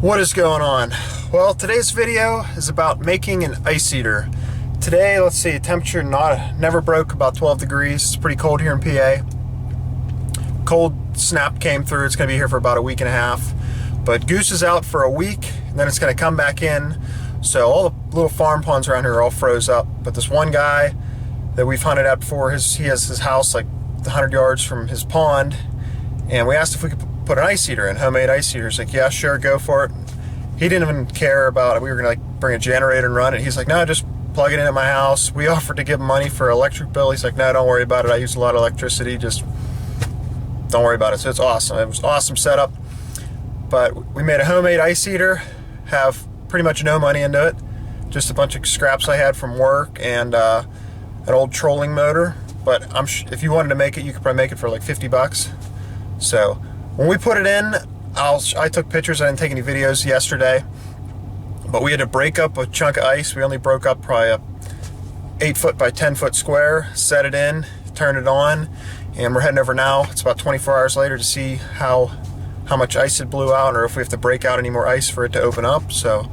What is going on? Well, today's video is about making an ice eater. Today, let's see, temperature never broke about 12 degrees. It's pretty cold here in PA. Cold snap came through. It's going to be here for about a week and a half. But Goose is out for a week, and then it's going to come back in. So all the little farm ponds around here are all froze up. But this one guy that we've hunted at before, he has his house like 100 yards from his pond. And we asked if we could put an ice heater in, homemade ice heater. He's like, yeah, sure, go for it. He didn't even care about it. We were gonna like bring a generator and run it. He's like, no, just plug it in at my house. We offered to give him money for electric bill. He's like, no, don't worry about it. I use a lot of electricity. Just don't worry about it. So it's awesome. It was an awesome setup. But we made a homemade ice heater. Have pretty much no money into it. Just a bunch of scraps I had from work and an old trolling motor. But if you wanted to make it, you could probably make it for like 50 bucks. So when we put it in, I took pictures. I didn't take any videos yesterday, but we had to break up a chunk of ice. We only broke up probably a 8 foot by 10 foot square, set it in, turn it on, and we're heading over now. It's about 24 hours later to see how much ice it blew out, or if we have to break out any more ice for it to open up. So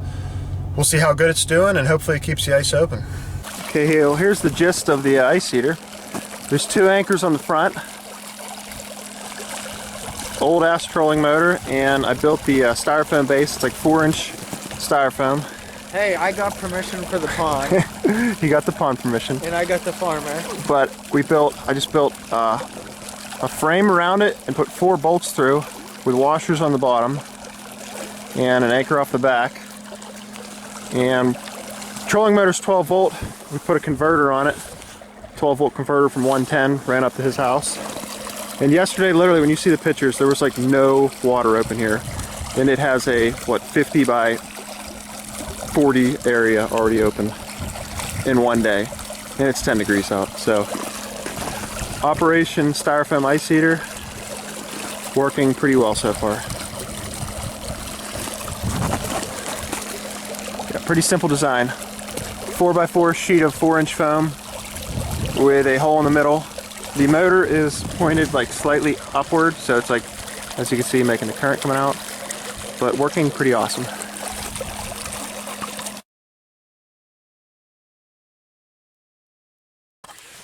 we'll see how good it's doing, and hopefully it keeps the ice open. Okay, here's the gist of the ice heater. There's 2 anchors on the front. Old ass trolling motor, and I built the styrofoam base. It's like 4-inch styrofoam. Hey, I got permission for the pond. You got the pond permission. And I got the farmer. But I just built a frame around it and put 4 bolts through with washers on the bottom and an anchor off the back. And trolling motor's 12 volt. We put a converter on it. 12 volt converter from 110, ran up to his house. And yesterday, literally, when you see the pictures, there was like no water open here. And it has a, 50 by 40 area already open in one day. And it's 10 degrees out. So, Operation Styrofoam Ice Heater, working pretty well so far. Yeah, pretty simple design. 4x4 sheet of 4-inch foam with a hole in the middle. The motor is pointed like slightly upward, so it's like, as you can see, making the current coming out, but working pretty awesome.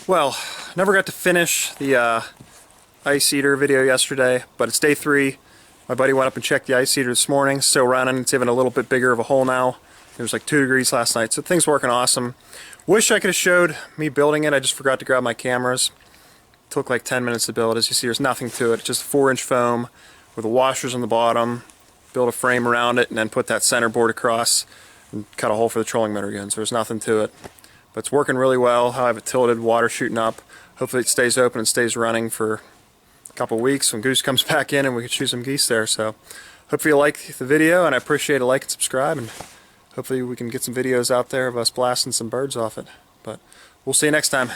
Well, never got to finish the ice heater video yesterday, but it's day 3. My buddy went up and checked the ice heater this morning, still running. It's even a little bit bigger of a hole now. It was like 2 degrees last night, so things working awesome. Wish I could have showed me building it. I just forgot to grab my cameras. Took like 10 minutes to build. As you see, there's nothing to it. It's just 4-inch foam with the washers on the bottom. Build a frame around it and then put that center board across and cut a hole for the trolling motor again. So there's nothing to it. But it's working really well. I have it tilted, water shooting up. Hopefully it stays open and stays running for a couple weeks when Goose comes back in and we can shoot some geese there. So hopefully you like the video, and I appreciate a like and subscribe, and hopefully we can get some videos out there of us blasting some birds off it. But we'll see you next time.